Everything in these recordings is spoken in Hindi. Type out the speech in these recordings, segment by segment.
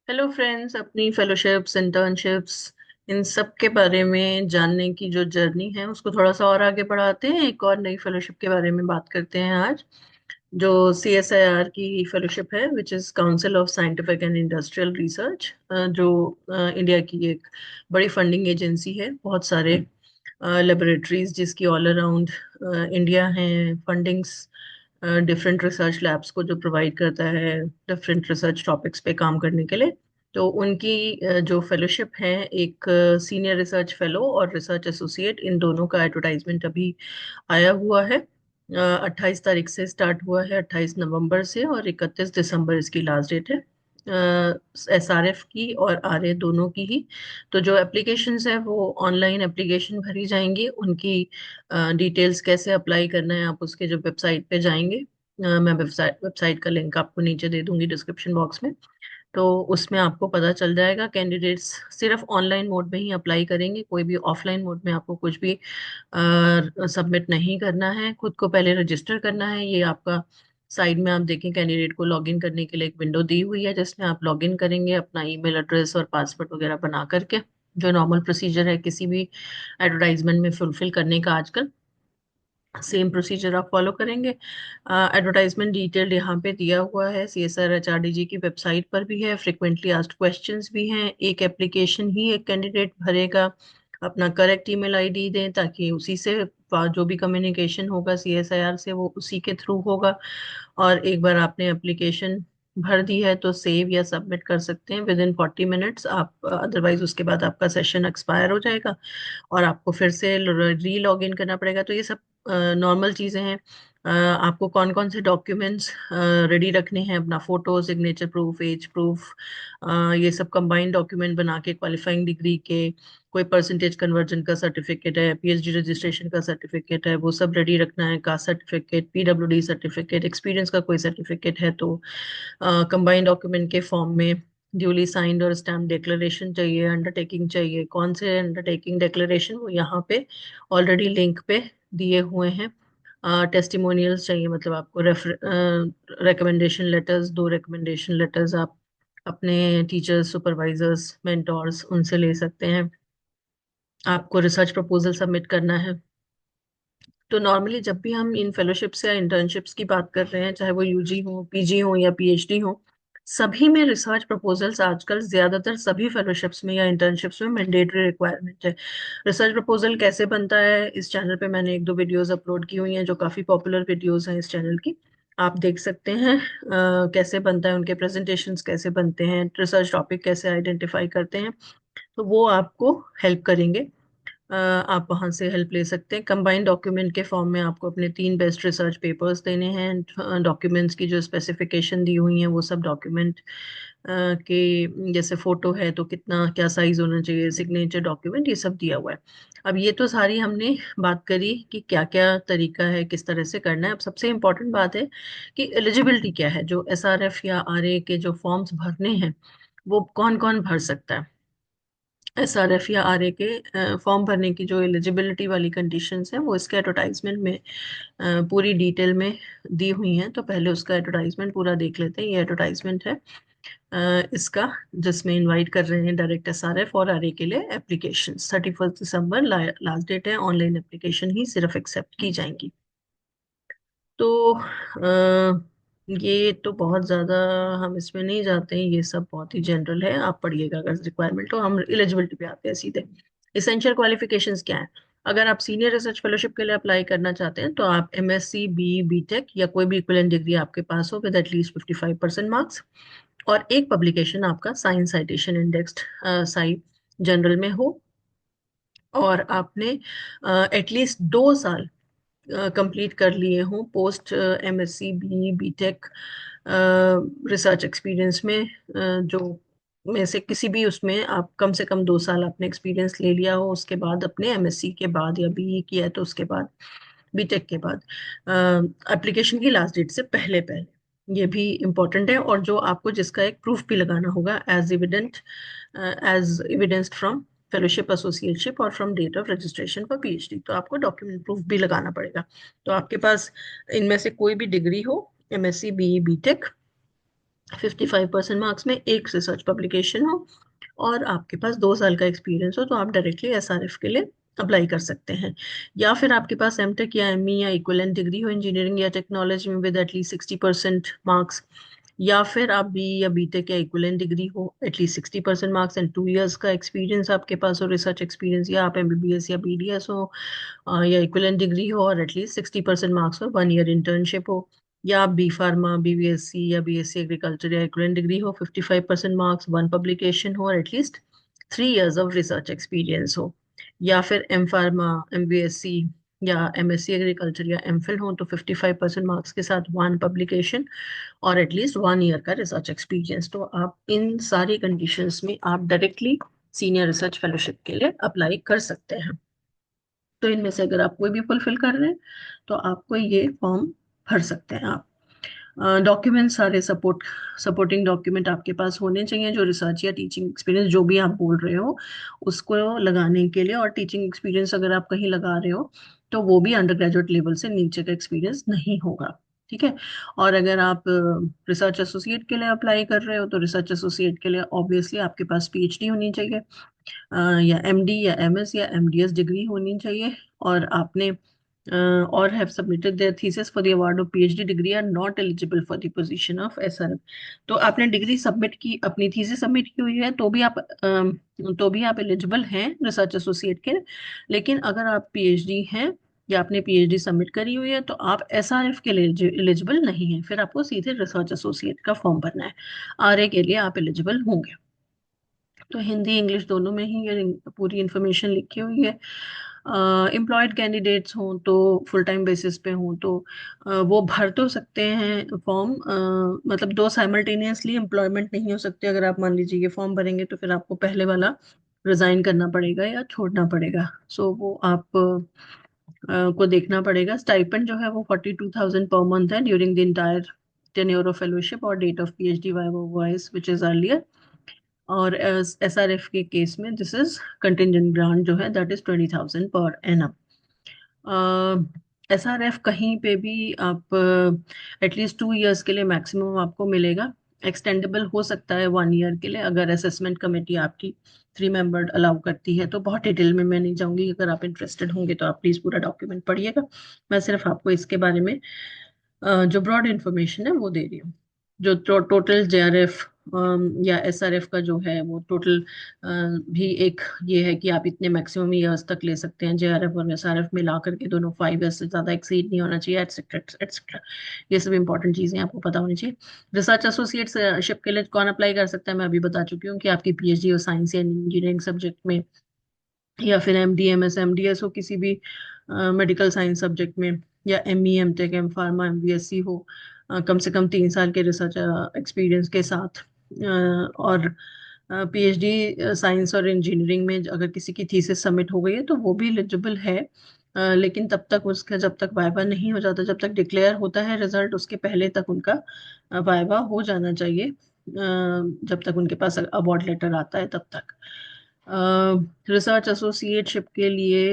हेलो फ्रेंड्स, अपनी फेलोशिप्स इंटर्नशिप्स इन सब के बारे में जानने की जो जर्नी है उसको थोड़ा सा और आगे बढ़ाते हैं। एक और नई फेलोशिप के बारे में बात करते हैं आज, जो CSIR की फेलोशिप है, which is council of scientific and industrial research, जो इंडिया की एक बड़ी फंडिंग एजेंसी है। बहुत सारे लेबोरेटरीज जिसकी ऑल अराउंड इंडिया हैं फंडिंग्स, डिफरेंट रिसर्च लैब्स को जो प्रोवाइड करता है डिफरेंट रिसर्च टॉपिक्स पे काम करने के लिए। तो उनकी जो फेलोशिप है, एक सीनियर रिसर्च फेलो और रिसर्च एसोसिएट, इन दोनों का एडवर्टाइजमेंट अभी आया हुआ है। 28 तारीख से स्टार्ट हुआ है, 28 नवंबर से, और 31 दिसंबर इसकी लास्ट डेट है। SRF की और RA दोनों की ही। तो जो एप्लीकेशंस है वो ऑनलाइन एप्लीकेशन भरी जाएंगी। उनकी डिटेल्स कैसे अप्लाई करना है, आप उसके जो वेबसाइट पे जाएंगे, मैं वेबसाइट का लिंक आपको नीचे दे दूंगी डिस्क्रिप्शन बॉक्स में। तो उसमें आपको पता चल जाएगा। कैंडिडेट्स सिर्फ ऑनलाइन मोड में ही अप्लाई करेंगे, कोई भी ऑफलाइन मोड में आपको कुछ भी सबमिट नहीं करना है। खुद को पहले रजिस्टर करना है। ये आपका साइड में आप देखें, कैंडिडेट को लॉगिन करने के लिए एक विंडो दी हुई है, जिसमें आप लॉगिन करेंगे अपना ईमेल एड्रेस और पासवर्ड वगैरह बना करके, जो नॉर्मल प्रोसीजर है किसी भी एडवर्टाइजमेंट में फुलफिल करने का आजकल। सेम प्रोसीजर आप फॉलो करेंगे। एडवर्टाइजमेंट डिटेल यहाँ पे दिया हुआ है, CSR HRDG की वेबसाइट पर भी है। फ्रिक्वेंटली आस्क्ड क्वेश्चंस भी हैं। एक एप्लीकेशन ही एक कैंडिडेट भरेगा। अपना करेक्ट ईमेल आईडी दें, ताकि उसी से जो भी कम्युनिकेशन होगा CSIR से वो उसी के थ्रू होगा। और एक बार आपने एप्लीकेशन भर दी है तो सेव या सबमिट कर सकते हैं विद इन 40 मिनट्स आप, अदरवाइज उसके बाद आपका सेशन एक्सपायर हो जाएगा और आपको फिर से री लॉग इन करना पड़ेगा। तो ये सब नॉर्मल चीज़ें हैं। आपको कौन कौन से डॉक्यूमेंट्स रेडी रखने हैं, अपना photo, signature proof, age proof, ये सब कंबाइंड डॉक्यूमेंट बना के, क्वालिफाइंग डिग्री के, कोई परसेंटेज कन्वर्जन का सर्टिफिकेट है, PhD रजिस्ट्रेशन का सर्टिफिकेट है, वो सब रेडी रखना है। Caste certificate, PWD certificate, experience का कोई सर्टिफिकेट है तो कंबाइंड डॉक्यूमेंट के फॉर्म में ड्यूली साइंड और स्टैम्प डिक्लेरेशन चाहिए। अंडरटेकिंग चाहिए। कौन से अंडरटेकिंग डिक्लेरेशन, वो यहाँ पे ऑलरेडी लिंक पे दिए हुए हैं। टेस्टिमोनियल्स चाहिए, मतलब आपको रिकमेंडेशन लेटर्स, 2 रिकमेंडेशन लेटर्स आप अपने टीचर्स, सुपरवाइजर्स, मेंटोर्स उनसे ले सकते हैं। आपको रिसर्च प्रपोजल सबमिट करना है। तो नॉर्मली जब भी हम इन फेलोशिप्स या इंटर्नशिप्स की बात कर रहे हैं, चाहे वो UG हो, PG हो या PhD हो, सभी में रिसर्च प्रपोजल्स आजकल ज्यादातर सभी फेलोशिप्स में या इंटर्नशिप्स में मैंडेटरी रिक्वायरमेंट है। रिसर्च प्रपोजल कैसे बनता है, इस चैनल पे मैंने 1-2 वीडियोस अपलोड की हुई हैं, जो काफी पॉपुलर वीडियोस हैं इस चैनल की। आप देख सकते हैं कैसे बनता है, उनके प्रेजेंटेशंस कैसे बनते हैं, रिसर्च टॉपिक कैसे आइडेंटिफाई करते हैं। तो वो आपको हेल्प करेंगे। आप वहां से हेल्प ले सकते हैं। कंबाइंड डॉक्यूमेंट के फॉर्म में आपको अपने 3 बेस्ट रिसर्च पेपर्स देने हैं। डॉक्यूमेंट्स की जो स्पेसिफिकेशन दी हुई है वो सब डॉक्यूमेंट के, जैसे फोटो है तो कितना क्या साइज होना चाहिए, सिग्नेचर डॉक्यूमेंट, ये सब दिया हुआ है। अब ये तो सारी हमने बात करी कि क्या क्या तरीका है, किस तरह से करना है। अब सबसे इम्पोर्टेंट बात है कि एलिजिबिलिटी क्या है। जो SRF या RA के जो फॉर्म्स भरने हैं, वो कौन कौन भर सकता है। SRF या RA के फॉर्म भरने की जो एलिजिबिलिटी वाली कंडीशंस हैं, वो इसके एडवर्टाइजमेंट में पूरी डिटेल में दी हुई हैं। तो पहले उसका एडवर्टाइजमेंट पूरा देख लेते हैं। ये एडवर्टाइजमेंट है इसका, जिसमें इनवाइट कर रहे हैं डायरेक्ट SRF और RA के लिए एप्लीकेशन। 31 दिसंबर लास्ट डेट है। ऑनलाइन एप्लीकेशन ही सिर्फ एक्सेप्ट की जाएंगी। तो ये तो बहुत ज़्यादा हम इसमें नहीं जाते हैं, ये सब बहुत ही जनरल है। आप पढ़िएगा अगर रिक्वायरमेंट हो। हम एलिजिबिलिटी पे आते हैं सीधे। इसेंशियल क्वालिफिकेशंस क्या है। अगर आप सीनियर रिसर्च फेलोशिप के लिए अप्लाई करना चाहते हैं तो आप MSc, BE, BTech या कोई भी इक्विवेलेंट डिग्री आपके पास हो विद एटलीस्ट 55% मार्क्स, और एक पब्लिकेशन आपका science citation indexed site general में हो, और आपने एटलीस्ट 2 साल कंप्लीट कर लिए हों post MSc, BE, BTech research experience में, जो में से किसी भी उसमें आप कम से कम 2 साल आपने एक्सपीरियंस ले लिया हो। उसके बाद अपने MSc के बाद, या BE किया है तो उसके बाद, BTech के बाद, एप्लीकेशन की लास्ट डेट से पहले पहले, ये भी इम्पोर्टेंट है। और जो आपको जिसका एक प्रूफ भी लगाना होगा as evidenced from fellowship, associateship और from date of registration for PhD, तो आपको डॉक्यूमेंट प्रूफ भी लगाना पड़ेगा। तो आपके पास इनमें से कोई भी डिग्री हो, MSc, BE, BTech, 55% मार्क्स में एक रिसर्च पब्लिकेशन हो और आपके पास 2 साल का एक्सपीरियंस हो, तो आप डायरेक्टली एसआरएफ के लिए अप्लाई कर सकते हैं। या फिर आपके पास एमटेक या एमई या इक्विवेलेंट डिग्री हो इंजीनियरिंग या टेक्नोलॉजी में विद एटलीस्ट 60% मार्क्स, या फिर आप बी या बीटेक या इक्विवेलेंट डिग्री हो एटलीस्ट 60% मार्क्स एंड 2 इयर्स का एक्सपीरियंस आपके पास हो, रिसर्च एक्सपीरियंस, या आप एमबीबीएस या बीडीएस हो, या इक्विवेलेंट डिग्री हो और एटलीस्ट 60% मार्क्स हो, 1 ईयर इंटर्नशिप हो, या आप बी फार्मा बीबीएससी या बीएससी एग्रीकल्चर या इक्विवेलेंट डिग्री हो, 55% मार्क्स, वन पब्लिकेशन हो और at least 3 years of research experience हो, या फिर एम फार्मा एमबीएससी या एमएससी एग्रीकल्चर या एमफिल हो तो 55% मार्क्स के साथ वन पब्लिकेशन और एटलीस्ट 1 ईयर का रिसर्च एक्सपीरियंस। तो आप इन सारी कंडीशंस में आप डायरेक्टली सीनियर रिसर्च फेलोशिप के लिए अप्लाई कर सकते हैं। तो इनमें से अगर आप कोई भी फुलफिल कर रहे हैं तो आपको ये फॉर्म भर सकते हैं आप। डॉक्यूमेंट सारे सपोर्टिंग डॉक्यूमेंट आपके पास होने चाहिए जो रिसर्च या टीचिंग एक्सपीरियंस जो भी आप बोल रहे हो उसको लगाने के लिए, और टीचिंग एक्सपीरियंस अगर आप कहीं लगा रहे हो तो वो भी अंडर ग्रेजुएट लेवल से नीचे का एक्सपीरियंस नहीं होगा। ठीक है। और अगर आप रिसर्च एसोसिएट के लिए अप्लाई कर रहे हो तो रिसर्च एसोसिएट के लिए ऑब्वियसली आपके पास पीएचडी होनी चाहिए, या एमडी या एमएस या एमडीएस डिग्री होनी चाहिए, और आपने और have submitted their thesis for the award of PhD degree are not eligible for the position of SRF। तो आपने डिग्री सबमिट की, अपनी थीसिस सबमिट की हुई है तो भी आप एलिजिबल हैं रिसर्च एसोसिएट के। लेकिन अगर आप पीएचडी हैं या आपने पीएचडी सबमिट करी हुई है तो आप एसआरएफ के लिए एलिजिबल नहीं है, फिर आपको सीधे रिसर्च एसोसिएट का फॉर्म भरना है। आरए के लिए आप एलिजिबल होंगे। तो हिंदी इंग्लिश दोनों में ही ये पूरी इंफॉर्मेशन लिखी हुई है। एम्प्लॉयड कैंडिडेट्स हों तो फुल टाइम बेसिस पे हों तो वो भर तो सकते हैं फॉर्म, मतलब दो साइमल्टेनियसली एम्प्लॉयमेंट नहीं हो सकते। अगर आप मान लीजिए ये फॉर्म भरेंगे तो फिर आपको पहले वाला रिजाइन करना पड़ेगा या छोड़ना पड़ेगा। सो वो आप को देखना पड़ेगा। स्टाइपेंड जो है वो 42,000 पर मंथ है during the entire tenure of fellowship और date of PhD whichever is earlier. और एसआरएफ के केस में दिस इज कंटिजेंट ग्रांट जो है that is 20,000 per annum. SRF कहीं पे भी आप एटलीस्ट 2 इयर्स के लिए मैक्सिमम आपको मिलेगा। एक्सटेंडेबल हो सकता है 1 ईयर के लिए अगर असेसमेंट कमेटी आपकी 3 मेंबर्ड अलाउ करती है। तो बहुत डिटेल में मैं नहीं जाऊंगी, अगर आप इंटरेस्टेड होंगे तो आप प्लीज पूरा डॉक्यूमेंट पढ़िएगा। मैं सिर्फ आपको इसके बारे में जो ब्रॉड इंफॉर्मेशन है वो दे रही हूँ। जो टोटल जेआरएफ या एसआरएफ का जो है वो टोटल भी एक ये है कि आप इतने मैक्सिमम ईयर्स तक ले सकते हैं। जेआरएफ और एसआरएफ मिला करके दोनों 5 ईयर्स से ज्यादा एक्सीड नहीं होना चाहिए, एटसेट्रा एटसेट्रा। ये सब इंपॉर्टेंट चीजें आपको पता होनी चाहिए। रिसर्च एसोसिएटशिप के लिए कौन अप्लाई कर सकता है मैं अभी बता चुकी हूँ कि आपकी पीएचडी हो साइंस या इंजीनियरिंग सब्जेक्ट में, या फिर एमडी एमएस एमडीएस हो किसी भी मेडिकल साइंस सब्जेक्ट में, या ME MTech M pharma MBSc हो, कम से कम 3 साल के रिसर्च एक्सपीरियंस के साथ। और पीएचडी साइंस और इंजीनियरिंग में अगर किसी की थीसिस सबमिट हो गई है तो वो भी एलिजिबल है। लेकिन तब तक उसका जब तक वाइवा नहीं हो जाता, जब तक डिक्लेयर होता है रिजल्ट उसके पहले तक उनका वाइवा हो जाना चाहिए। जब तक उनके पास अवार्ड लेटर आता है तब तक। रिसर्च एसोसिएटशिप के लिए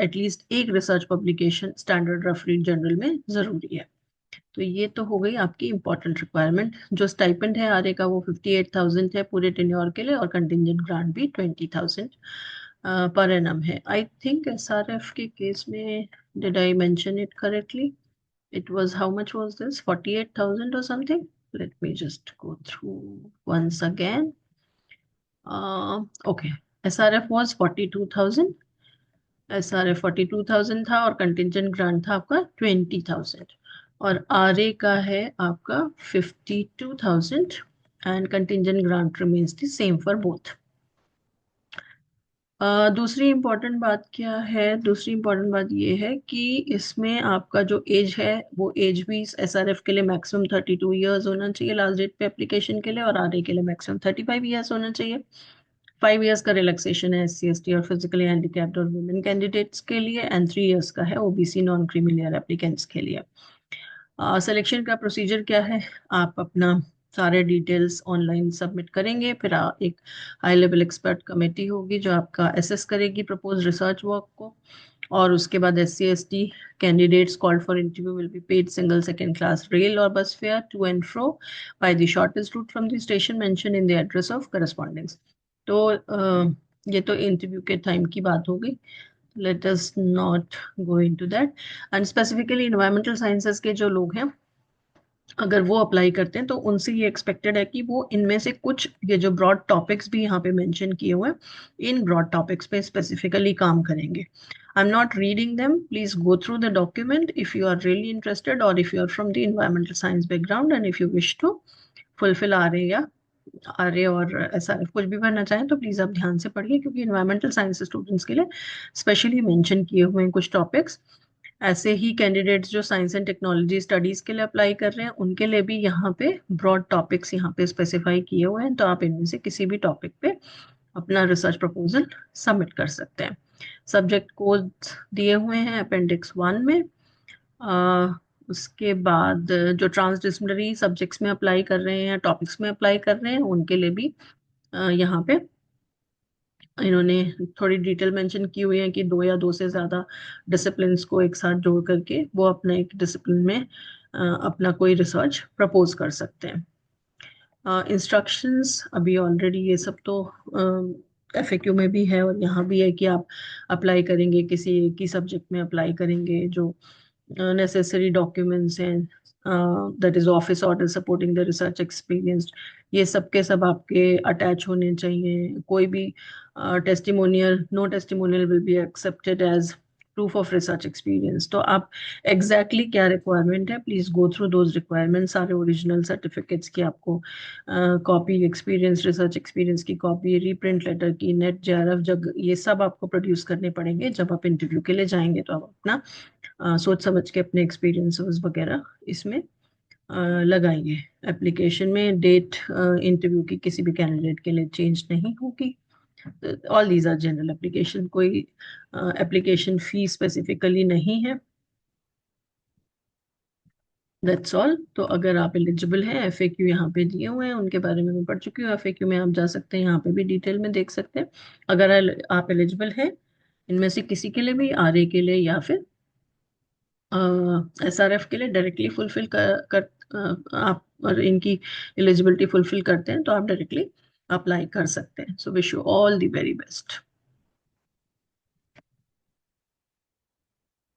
एटलीस्ट एक research publication standard reference journal में जरूरी है। तो ये तो हो गई आपकी इंपॉर्टेंट रिक्वायरमेंट। जो स्टाइपेंड है आरए का वो 58,000 है पूरे टेन्योर के लिए, और कंटिजेंट ग्रांट भी 20,000 पर एनम है। आई थिंक एसआरएफ के केस में did I mention it correctly? It was how much was this 48,000 or something? Let me just go through once again. Okay, SRF was 42,000, SRF 42,000 था और कंटिजेंट ग्रांट था आपका 20,000, और आरए का है आपका 52,000 and contingent grant remains the same for both. दूसरी इम्पोर्टेंट बात क्या है? दूसरी इम्पोर्टेंट बात ये है कि इसमें आपका जो एज है वो एज भी एसआरएफ के लिए मैक्सिमम 32 इयर्स होना चाहिए लास्ट डेट पे एप्लीकेशन के लिए, और आरए के लिए मैक्सिमम 35 इयर्स होना चाहिए। 5 इयर्स का रिलैक्सेशन है एससी एसटी और फिजिकली हैंडिकैप्ड और वुमेन कैंडिडेट्स के लिए, एंड 3 इयर्स का है ओबीसी नॉन क्रीमी एप्लीकेंट्स के लिए। सिलेक्शन का प्रोसीजर क्या है? आप अपना सारे डिटेल्स ऑनलाइन सबमिट करेंगे, फिर एक हाई लेवल एक्सपर्ट कमेटी होगी जो आपका असेस करेगी प्रपोज रिसर्च वर्क को, और उसके बाद SC ST candidates called for interview will be paid single second class rail और bus fare to and fro by the shortest route from the station mention in the address of correspondence. तो ये तो इंटरव्यू के टाइम की बात हो गई। Let us not go into that. And specifically environmental sciences के जो लोग हैं, अगर वो अप्लाई करते हैं तो उनसे ये एक्सपेक्टेड है कि वो इनमें से कुछ, ये जो ब्रॉड टॉपिक्स भी यहाँ पे मेंशन किए हुए हैं, इन ब्रॉड टॉपिक्स पे स्पेसिफिकली काम करेंगे। I am not reading them, please go through the document if you are really interested और if you are from the environmental science background and if you wish to fulfil RA या आरए और SRF कुछ भी भरना चाहें तो प्लीज आप ध्यान से पढ़िए, क्योंकि इन्वायरमेंटल साइंस स्टूडेंट्स के लिए स्पेशली मेंशन किए हुए हैं कुछ टॉपिक्स। ऐसे ही कैंडिडेट्स जो साइंस एंड टेक्नोलॉजी स्टडीज के लिए अप्लाई कर रहे हैं उनके लिए भी यहाँ पे ब्रॉड टॉपिक्स यहाँ पे स्पेसिफाई किए हुए हैं, तो आप इनमें से किसी भी टॉपिक पे अपना रिसर्च प्रपोजल सबमिट कर सकते हैं। सब्जेक्ट कोड दिए हुए हैं अपेंडिक्स 1 में। उसके बाद जो ट्रांसडिसिप्लिनरी सब्जेक्ट्स में अप्लाई कर रहे हैं, टॉपिक्स में अप्लाई कर रहे हैं, उनके लिए भी यहाँ पे इन्होंने थोड़ी डिटेल मेंशन की हुई है कि 2 या 2 से ज्यादा डिसिप्लिन को एक साथ जोड़ करके वो अपने एक डिसिप्लिन में अपना कोई रिसर्च प्रपोज कर सकते हैं। इंस्ट्रक्शंस अभी ऑलरेडी ये सब तो FAQ में भी है और यहाँ भी है कि आप अप्लाई करेंगे किसी एक ही सब्जेक्ट में अप्लाई करेंगे, जो necessary documents हैं, that is office order supporting the research experience, ये सब के सब आपके अटैच होने चाहिए। कोई भी testimonial, no testimonial will be accepted as proof of research experience. तो आप एग्जैक्टली exactly क्या रिक्वायरमेंट है, please go through those requirement. सारे ओरिजिनल सर्टिफिकेट्स की आपको कॉपी, एक्सपीरियंस, रिसर्च एक्सपीरियंस की कॉपी, रीप्रिंट लेटर की, नेट JRF जग, ये सब आपको प्रोड्यूस करने पड़ेंगे जब आप इंटरव्यू के लिए जाएंगे। तो आप अपना सोच समझ के अपने एक्सपीरियंसेस वगैरह इसमें लगाइए। एप्लीकेशन में डेट इंटरव्यू की किसी भी कैंडिडेट के लिए चेंज नहीं होगी। All these are general application, कोई एप्लीकेशन फी स्पेसिफिकली नहीं है। That's all. तो अगर आप एलिजिबल हैं, FAQ यहाँ पे दिए हुए हैं, उनके बारे में मैं पढ़ चुकी हूँ। FAQ में आप जा सकते हैं, यहाँ पे भी डिटेल में देख सकते हैं। अगर आप एलिजिबल हैं इनमें से किसी के लिए भी, RA के लिए या फिर SRF के लिए डायरेक्टली फुलफिल आप और इनकी एलिजिबिलिटी फुलफिल करते हैं तो आप डायरेक्टली अप्लाई कर सकते हैं। So wish you all the very best.